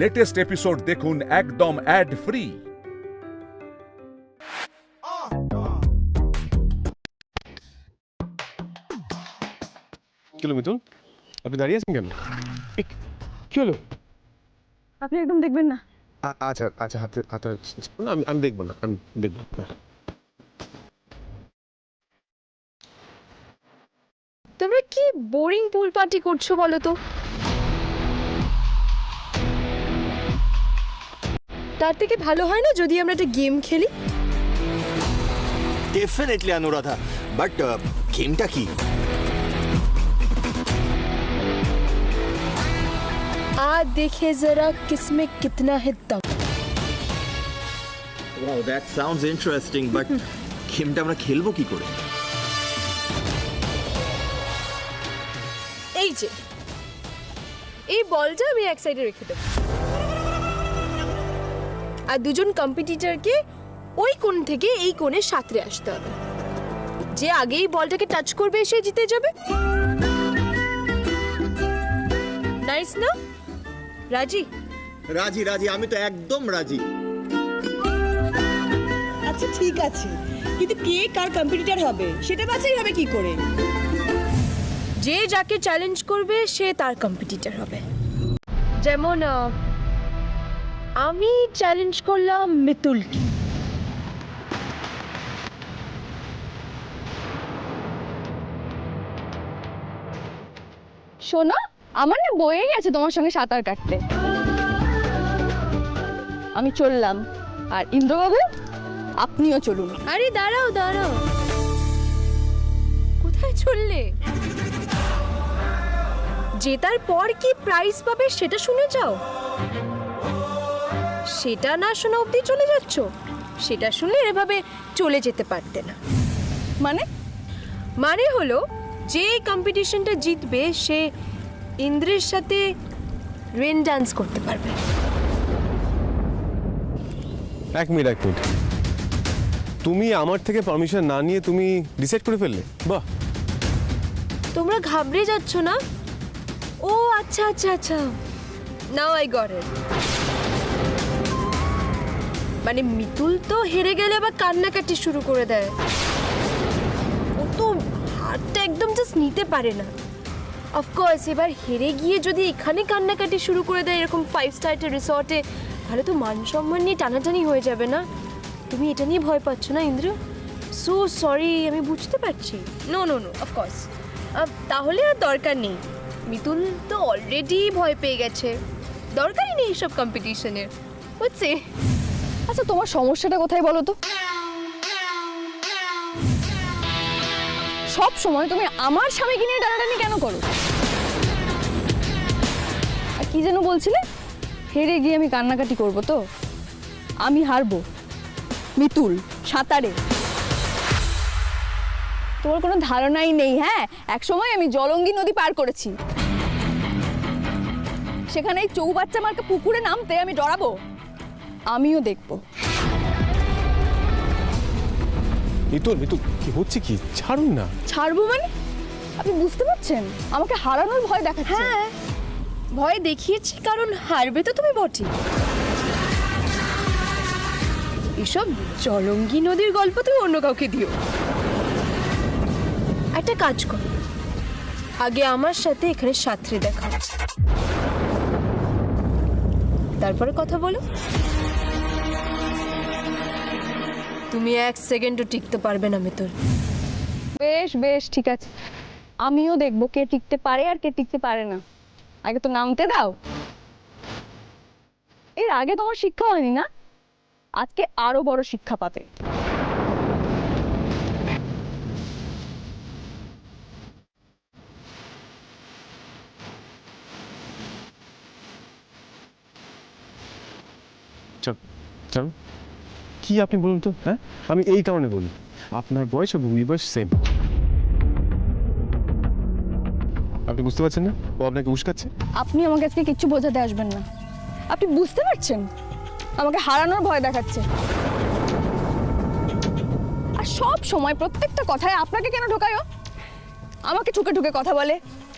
Latest episode দেখুন একদম add free. কি হলো মিতুল, আপনি দাঁড়িয়ে আছেন কেন? কি হলো? আপনি একদম দেখবেন না। আচ্ছা আচ্ছা, হাতে হাতে আমি দেখবো না, আমি দেখবো না। তোমরা কি বোরিং পুল পার্টি করছো বলো তো? তার থেকে ভালো হয় না যদি আমরা একটা গেম খেলি? डेफिनेटली अनुराधा, बट गेमটা কি? आज देखे जरा किसमें कितना है दम। Wow, that sounds interesting, but গেমটা আমরা খেলবো কি করে? এই যে এই বলটা আমি এক সাইডে রেখে দেব, আর দুজন কম্পিটিটরকে ওই কোণ থেকে এই কোণে সাঁতরে আসতে হবে। যে আগেই বলটাকে টাচ করবে সে জিতে যাবে। নাইস না? রাজি? রাজি রাজি, আমি তো একদম রাজি। আচ্ছা ঠিক আছে, কিন্তু কে কার কম্পিটিটর হবে সেটা বাছাই হবে কি করে? যে যাকে চ্যালেঞ্জ করবে সে তার কম্পিটিটর হবে। যেমন আমি চ্যালেঞ্জ করলাম মিতুলকে। শোনো, আমার না বয়ে গেছে তোমার সঙ্গে সাঁতার কাটতে। আমি চললাম, আর ইন্দ্রবাবু আপনিও চলুন। আরে দাঁড়াও দাঁড়াও, কোথায় চললে? জেতার পর কি প্রাইজ পাবে সেটা শুনে যাও। সেটা না শোনা অবধি চলে যাচ্ছ? সেটা শুনলে এভাবে চলে যেতে পারতে না। মানে? মানে হলো যে কম্পিটিশনটা জিতবে সে ইন্দ্রের সাথে রেন ডান্স করতে পারবে। এক মিনিট, তুমি আমার থেকে পারমিশন না নিয়ে তুমি ডিসাইড করে ফেললে? বাহ! তোমরা ঘাবড়ে যাচ্ছ না? ও আচ্ছা আচ্ছা আচ্ছা, নাও আই গট ইট। মানে মিতুল তো হেরে গেলে আবার কান্নাকাটি শুরু করে দেয়। ও তো হারটা একদম জাস্ট নিতে পারে না। অফকোর্স এবার হেরে গিয়ে যদি এখানে কান্নাকাটি শুরু করে দেয় এরকম 5 স্টার রিসর্টে, তাহলে তো মান সম্মান নিয়ে টানাটানি হয়ে যাবে না? তুমি এটা নিয়ে ভয় পাচ্ছ না ইন্দ্র? সো সরি, আমি বুঝতে পারছি। নো নো নো, অফকোর্স তাহলে আর দরকার নেই। মিতুল তো অলরেডি ভয় পেয়ে গেছে, দরকারই নেই এইসব কম্পিটিশনের, বুঝছে? আচ্ছা তোমার সমস্যাটা কোথায় বলো তো? সব সময় তুমি আমার স্বামীকে নিয়ে টানাটানি কেন করো? আর কি যেন বলছিলে? হেরে গিয়ে আমি কান্নাকাটি করবো তো? আমি হারবো মিতুল সাঁতারে। তোমার কোনো ধারণাই নেই। হ্যাঁ, এক সময় আমি জলঙ্গি নদী পার করেছি। সেখানে এই চৌবাচ্চা মার্কা পুকুরে নামতে আমি ডরাবো? আমিও দেখবো। মিতুল কি হচ্ছে কি? ছাড়ুন না। ছাড়বো মানে? আপনি বুঝতে পারছেন আমাকে হারানোর ভয় দেখাচ্ছে? হ্যাঁ, ভয় দেখিয়েছি কারণ হারবে তো তুমি বটে। এসব জলঙ্গি নদীর গল্প তুমি অন্য কাউকে দিও। একটা কাজ করো, আগে আমার সাথে এখানে সাঁতরে দেখা, তারপরে কথা বলো। তুমি 1 সেকেন্ডও টিকতে পারবে না মিতুল। বেশ বেশ ঠিক আছে, আমিও দেখবো কে টিকতে পারে আর কে টিকতে পারে না। আগে তো নামতে দাও। এর আগে তোমার শিক্ষা হয়নি না? আজকে আরো বড় শিক্ষা পাবে। চল, কি আপনি বলুন তো? হ্যাঁ, আমি এই কারণে বলি, আপনার বয়স আর ভূমি বয়স সেম। আপনি বুঝতে পারছেন না ও আপনাকে উস্কাচ্ছে? আপনি আমাকে আজকে কিচ্ছু বোঝাতে আসবেন না। আপনি বুঝতে পারছেন আমাকে হারানোর ভয় দেখাচ্ছে। আর সব সময় প্রত্যেকটা কথায় আপনাকে কেন ঢোকায় ও? আমাকে ঠুকে ঠুকে কথা বলে।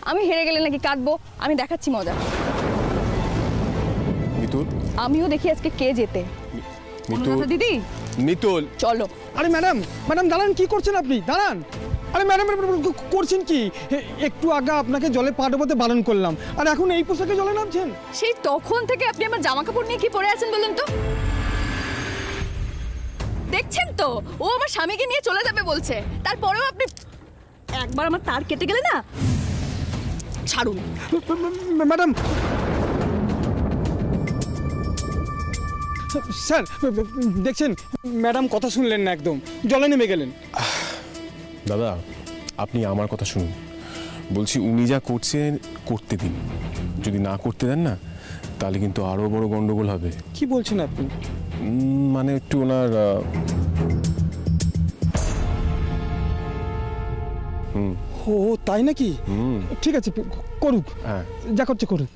আমি হেরে গেলে নাকি কাঁদবো? আমি দেখাচ্ছি মজা। মিতুল আমিও দেখি আজকে কে জেতে। মিতুল অনুরাধা দিদি মিতুল চলো। আরে ম্যাডাম ম্যাডাম দাঁড়ান, কি করছেন আপনি? দাঁড়ান। আরে ম্যাডাম করছেন কি? একটু আগে আপনাকে জলে পা ডোবাতে বারণ করলাম, আর এখন এই পোশাকে জলে নামছেন? সেই তখন থেকে আপনি আমার জামা কাপড় নিয়ে কি পরে আছেন বলুন তো? দেখছেন তো ও আমার স্বামীকে নিয়ে চলে যাবে বলছে, তারপরেও আপনি একবার আমার তার কেটে গেলে না ছাড়ুন। ম্যাডাম স্যার, দেখছেন ম্যাডাম কথা শুনলেন না, একদম জলে নেমে গেলেন। দাদা আপনি আমার কথা শুনুন, বলছি উনি যা করছেন করতে দিন, যদি না করতে দেন না তাহলে কিন্তু আরও বড় গন্ডগোল হবে। কি বলছেন আপনি? মানে একটু ওনার ও তাই নাকি? ঠিক আছে করুক, হ্যাঁ যা করছে করুক।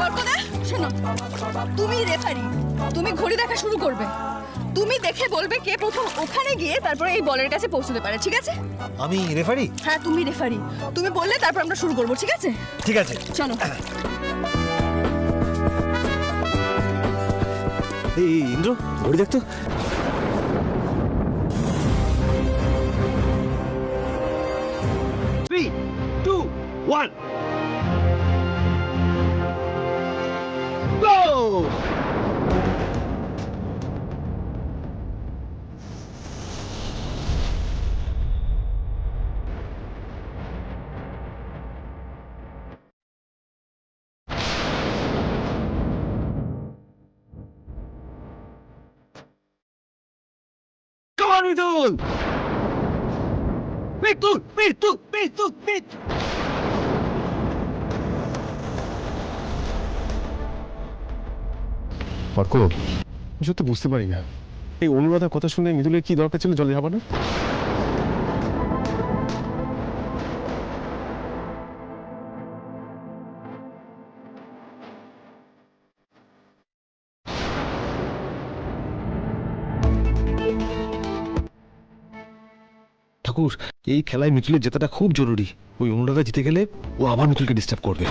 কল্পনা শোনো, তুমি রেফারি, তুমি ঘড়ি দেখা শুরু করবে, তুমি দেখে বলবে কে প্রথম ওখানে গিয়ে তারপরে এই বলের কাছে পৌঁছতে পারে, ঠিক আছে? আমি রেফারি? হ্যাঁ তুমি রেফারি, তুমি বললে তারপর আমরা শুরু করবো, ঠিক আছে? ঠিক আছে চলো। এই ইন্দ্র ঘড়ি দেখতো। অর্ক, সত্যি বুঝতে পারি না এই অনুরাধার কথা শুনে মিতুলের কি দরকার ছিল জলে যাবা না? ঠাকুর, এই খেলায় মিতুলের জেতাটা খুব জরুরি। ওই অনুরাধা জিতে গেলে ও আবার মিতুলকে ডিস্টার্ব করবে।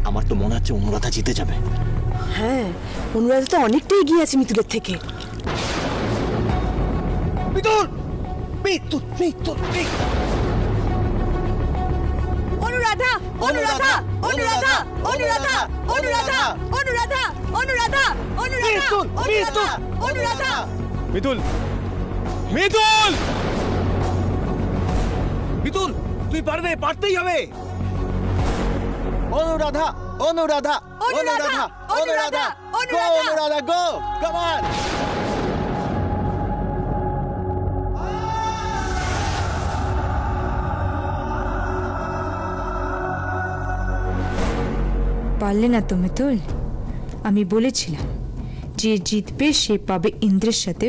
আমার তো মনে হচ্ছে অনুরাধা জিতে যাবে। হ্যাঁ, অনুরাধা তো অনেকটা এগিয়ে আছে মিতুলের থেকে। মিতুল মিতুল মিতুল অনুরাধা অনুরাধা অনুরাধা অনুরাধা অনুরাধা অনুরাধা অনুরাধা অনুরাধা অনুরাধা। মিতুল মিতুল মিতুল তুই পারবে, পারতেই হবে। অনুরাধা অনুরাধা অনুরাধা অনুরাধা অনুরাধা গো, কাম অন। পারলে না তো মিতুল, আমি বলেছিলাম যে জিতবে সে পাবে ইন্দ্রের সাথে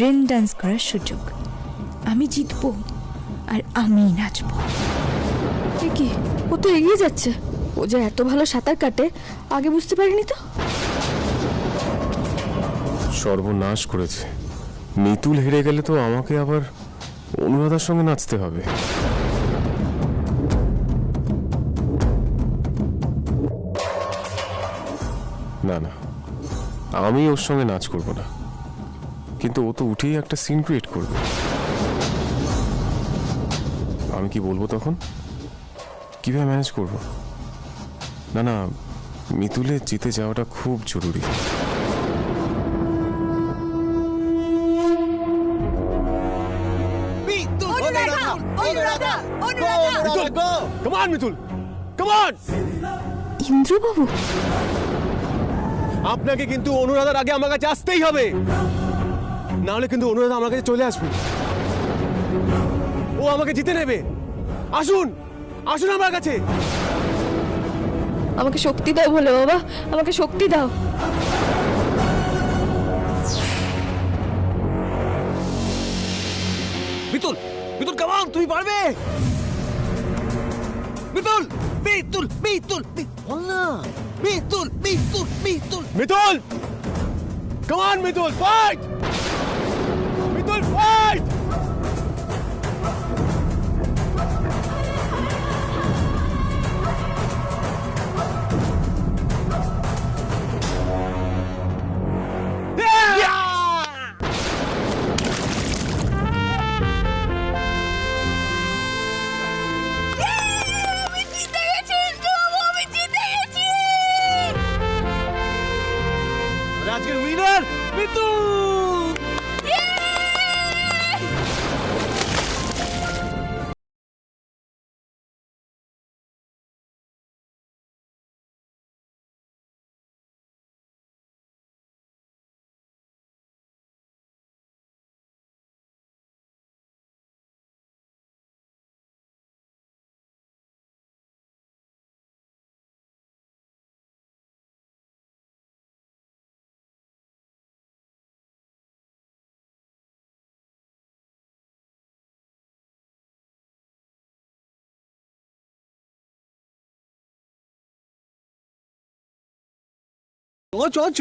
রেন ডান্স করার সুযোগ। আমি জিতবো আর আমি নাচবো। কি ও তো এগিয়ে যাচ্ছে, ও যে এত ভালো সাঁতার কাটে আগে বুঝতে পারিনি তো। সর্বনাশ করেছে, মিতুল হেরে গেলে তো আমাকে আবার অনুরাধার সঙ্গে নাচতে হবে। না না, আমি ওর সঙ্গে নাচ করব না, কিন্তু ও তো উঠেই একটা সিন ক্রিয়েট করবে। আমি কি বলবো তখন? কিভাবে ম্যানেজ করব? না না, মিতুলের জিতে যাওয়াটা খুব জরুরি। Come on, Mitul, come on! ইন্দ্রবাবু, আপনাকে কিন্তু অনুরাধার আগে আমার কাছে আসতেই হবে, না হলে কিন্তু অনুরাধা আমার কাছে চলে আসবে, ও আমাকে জিতে নেবে। আসুন আসুন আমার কাছে। আমাকে শক্তি দাও বলে বাবা, আমাকে শক্তি দাও। মিতুল মিতুল কাম অন, তুমি পারবে। Mitul Mitul Mitul Mitul Mitul Mitul Mitul, come on Mitul, fight! Mitul, fight! চ চ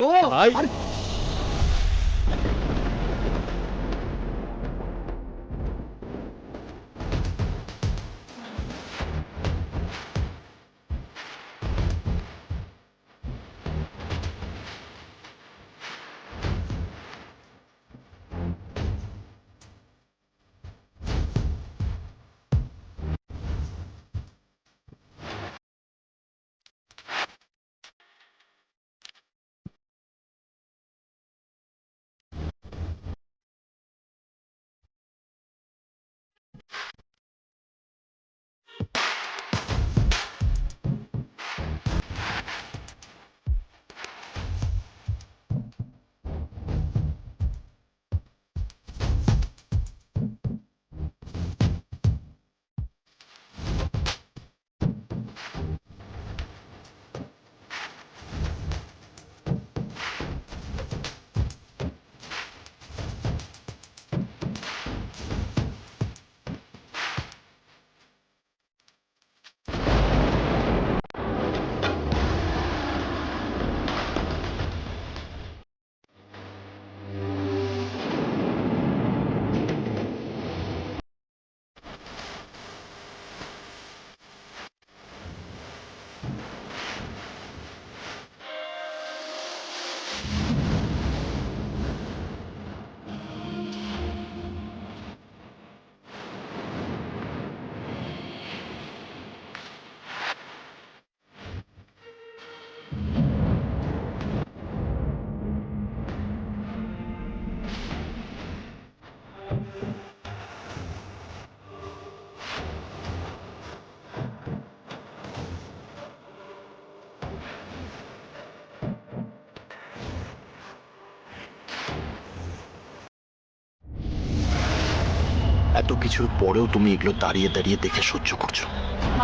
এত কিছুর পরেও তুমি এগুলো দাঁড়িয়ে দাঁড়িয়ে দেখে সহ্য করছো।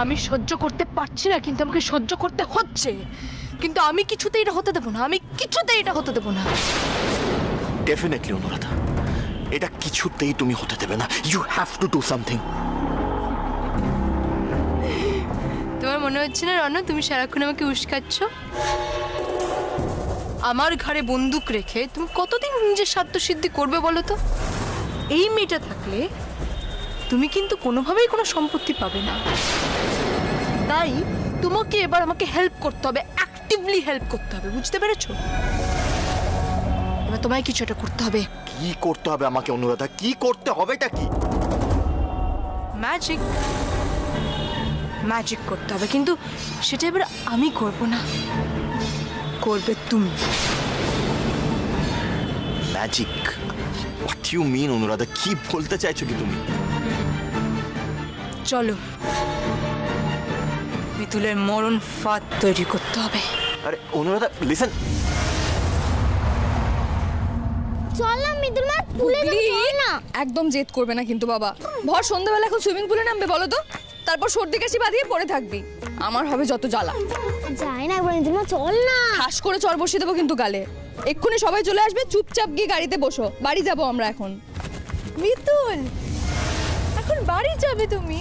আমি সহ্য করতে পারছি না, কিন্তু আমাকে সহ্য করতে হচ্ছে। কিন্তু আমি কিছুতেই এটা হতে দেবো না, আমি কিছুতেই এটা হতে দেবো না। ডেফিনেটলি অনুরাধা, এটা কিছুতেই তুমি হতে দেবে না। You have to do something. তোমার মনে হচ্ছে না রণ, তুমি সারাক্ষণ আমাকে উস্কাচ্ছ? আমার ঘরে বন্দুক রেখে তুমি কতদিন নিজের স্বার্থসিদ্ধি করবে বলো তো? এই মেয়েটা থাকলে তুমি কিন্তু কোনোভাবেই কোনো সম্পত্তি পাবে না। তাই তোমাকে এবার আমাকে হেল্প করতে হবে, অ্যাক্টিভলি হেল্প করতে হবে, বুঝতে পেরেছো? এবার তোমায় কিছু একটা করতে হবে। কি করতে হবে আমাকে অনুরাধা? কি করতে হবেটা কি? ম্যাজিক, ম্যাজিক করতে হবে, কিন্তু সেটা এবার আমি করব না, করবে তুমি। Magic? What you mean Anuradha? কি বলতে চাইছো কি তুমি? চলো, মিতুলের মরণ ফাঁদ তৈরি করতে হবে। আরে অনুরাধা লিসেন। চল না মিতুল মা, পুলে না। একদম জেদ করবে না কিন্তু বাবা। ভর সন্ধ্যাবেলা এখন সুইমিং পুলে নামবে বলো তো? তারপর সর্দি কাশি বাঁধিয়ে পড়ে থাকবি, আমার হবে যত জ্বালা। যাই না একবার মিতুল মা, চল না। ঠাস করে চর বসিয়ে দেবো কিন্তু গালে। এক্ষুনি সবাই চলে আসবে, চুপচাপ গিয়ে গাড়িতে বসো, বাড়ি যাবো আমরা এখন। মিতুল, এখন বাড়ি যাবে তুমি?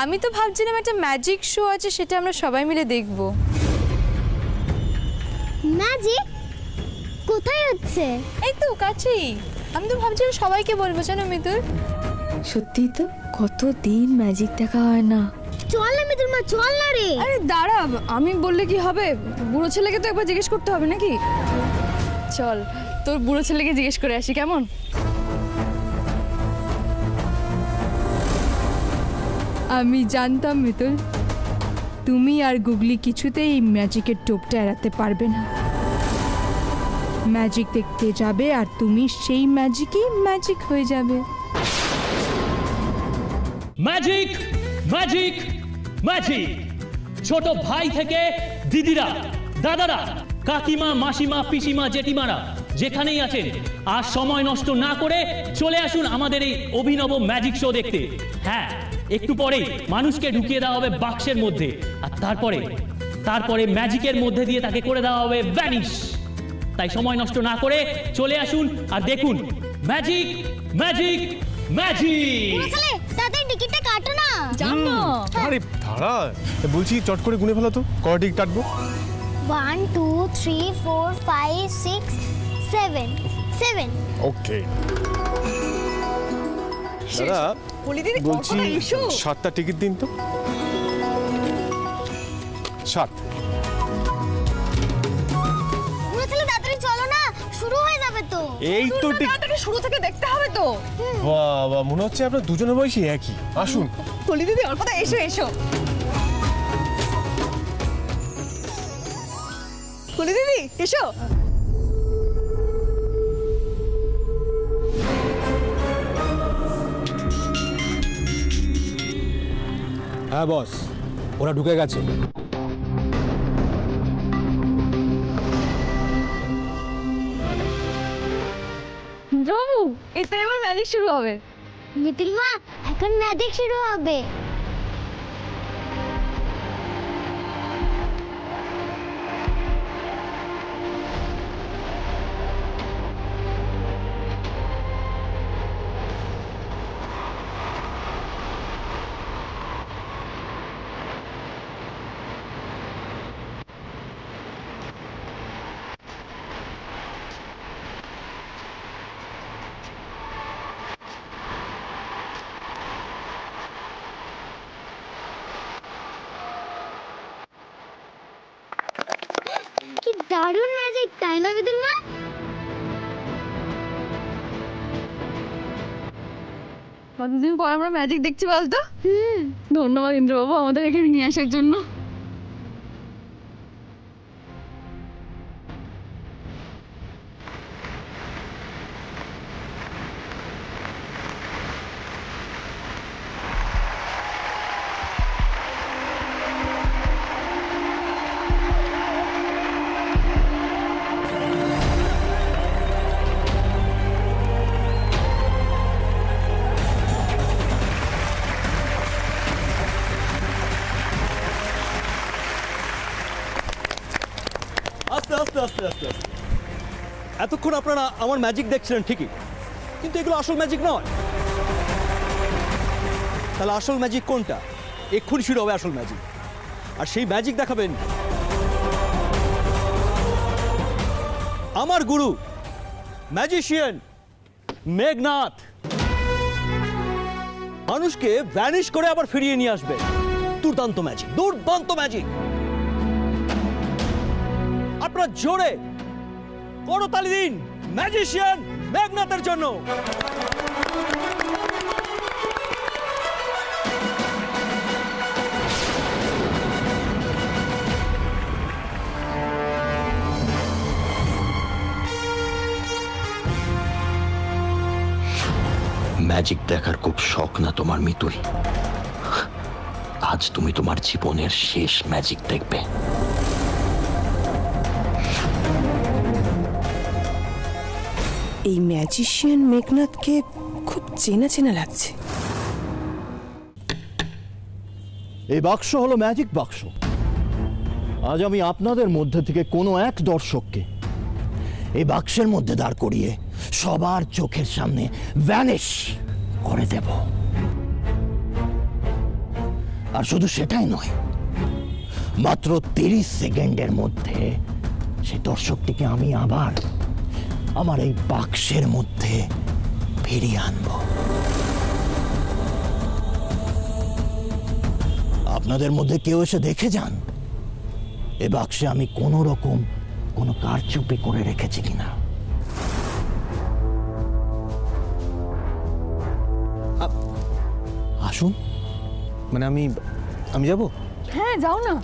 আমি তো ভাবছিলাম একটা ম্যাজিক শো আছে, সেটা আমরা সবাই মিলে দেখব। ম্যাজিক কোথায় হচ্ছে? এই তো কাছেই। আমি তো ভাবছিলাম সবাইকে বলবো, জানো মিতুল? সত্যি তো, কতদিন ম্যাজিক দেখা হয় না। চল না মিতুল মা, চল না রে। আরে দাঁড়া, আমি বললে কি হবে? বুড়ো ছেলেকে তো একবার জিজ্ঞেস করতে হবে নাকি? চল, তোর বুড়ো ছেলেকে জিজ্ঞেস করে আসি, কেমন? আমি জানতাম মিতুল, তুমি আর গুগলি কিছুতেই এই ম্যাজিকের টোপটা এড়াতে পারবে না। ম্যাজিক দেখতে যাবে আর তুমি সেই ম্যাজিকই ম্যাজিক হয়ে যাবে। Magic, magic, magic. ছোট ভাই থেকে দিদিরা, দাদারা, কাকিমা, মাসিমা, পিসিমা, জেঠিমারা যেখানেই আছেন, আর সময় নষ্ট না করে চলে আসুন আমাদের এই অভিনব ম্যাজিক শো দেখতে। হ্যাঁ, একটু পরেই মানুষকে ঢুকিয়ে দেওয়া হবে বাক্সের মধ্যে, আর তারপরে ম্যাজিকের মধ্যে দিয়ে তাকে করে দেওয়া হবে ভ্যানিশ। তাই সময় নষ্ট না করে চলে আসুন আর দেখুন ম্যাজিক, ম্যাজিক, ম্যাজিক। তাদের টিকিটটা কাটো না। জানো আরে দাঁড়া, বলছি চট করে গুনে ফেলো তো, কটা টিকিট কাটবো? 1 2 3 4 5 6 7 7 ওকে দাদা বলিদিদি বলছি কতটা এসো 7টা টিকিট দিন তো 7 পুরো ছেলে তাড়াতাড়ি চলো না, শুরু হয়ে যাবে তো। এই তো তাড়াতাড়ি শুরু থেকে দেখতে হবে তো। বাবা মনে হচ্ছে আপনার দুজনের বয়সী একই আসুন বলিদিদি অল্প এসো এসো বলিদিদি এসো। হ্যাঁ বস, ওরা ঢুকে গেছে। বাবু এতে এবার ম্যাজিক শুরু হবে। মিতুল মা, এখন ম্যাজিক শুরু হবে। কি দারুণ ম্যাজিক, তাই না মিতুল মা? কতদিন পর আমরা ম্যাজিক দেখছি বলতো। ধন্যবাদ ইন্দ্রবাবু আমাদের এখানে নিয়ে আসার জন্য। আস্তে আস্তে আস্তে আস্তে আস্তে এতক্ষণ আপনারা আমার ম্যাজিক দেখছিলেন ঠিকই, কিন্তু এগুলো আসল ম্যাজিক নয়। তাহলে আসল ম্যাজিক কোনটা? এক্ষুনি শুরু হবে আসল ম্যাজিক, আর সেই ম্যাজিক দেখাবেন আমার গুরু ম্যাজিশিয়ান মেঘনাথ। মানুষকে ভ্যানিশ করে আবার ফিরিয়ে নিয়ে আসবে। দুর্দান্ত ম্যাজিক, দুর্দান্ত ম্যাজিক। আপনারা জোরে করতালি দিন ম্যাজিশিয়ান মেঘনাথের জন্য। ম্যাজিক দেখার খুব শখ না তোমার মিতুল? আজ তুমি তোমার জীবনের শেষ ম্যাজিক দেখবে। এই ম্যাজিশিয়ান মেঘনাথকে খুব চেনা চেনা লাগছে। এই বাক্স হলো ম্যাজিক বাক্স। আজ আমি আপনাদের মধ্যে থেকে কোনো এক দর্শককে এই বাক্সের মধ্যে দাঁড় করিয়ে সবার চোখের সামনে ভ্যানিশ করে দেব। আর শুধু সেটাই নয়, মাত্র 30 সেকেন্ডের মধ্যে সেই দর্শকটিকে আমি আবার আমার এই বাক্সের মধ্যে ফিরিয়ে আনব। আপনাদের মধ্যে কেউ এসে দেখে যান এ বাক্সে আমি কোনো রকম কোনো কারচুপি করে রেখেছি কিনা। আসুন, মানে আমি যাব? হ্যাঁ যাও না।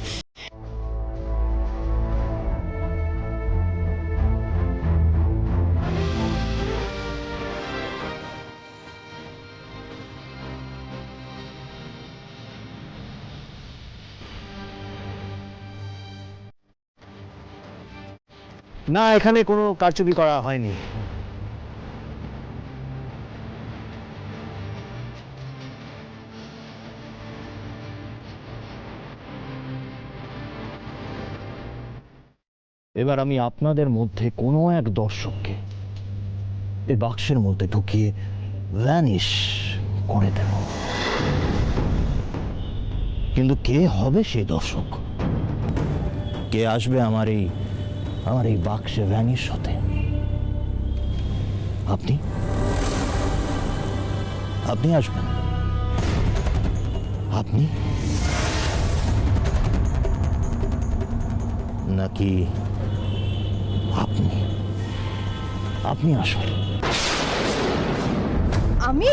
না, এখানে কোনো কারচুপি করা হয়নি। এবার আমি আপনাদের মধ্যে কোনো এক দর্শককে এই বাক্সের মধ্যে ঢুকিয়ে ভ্যানিশ করে দেব। কিন্তু কে হবে সেই দর্শক কে আসবে আমার এই বাক্সে ভ্যানিশ হতে? আপনি আপনি আসবেন? আপনি নাকি আপনি আসল? আমি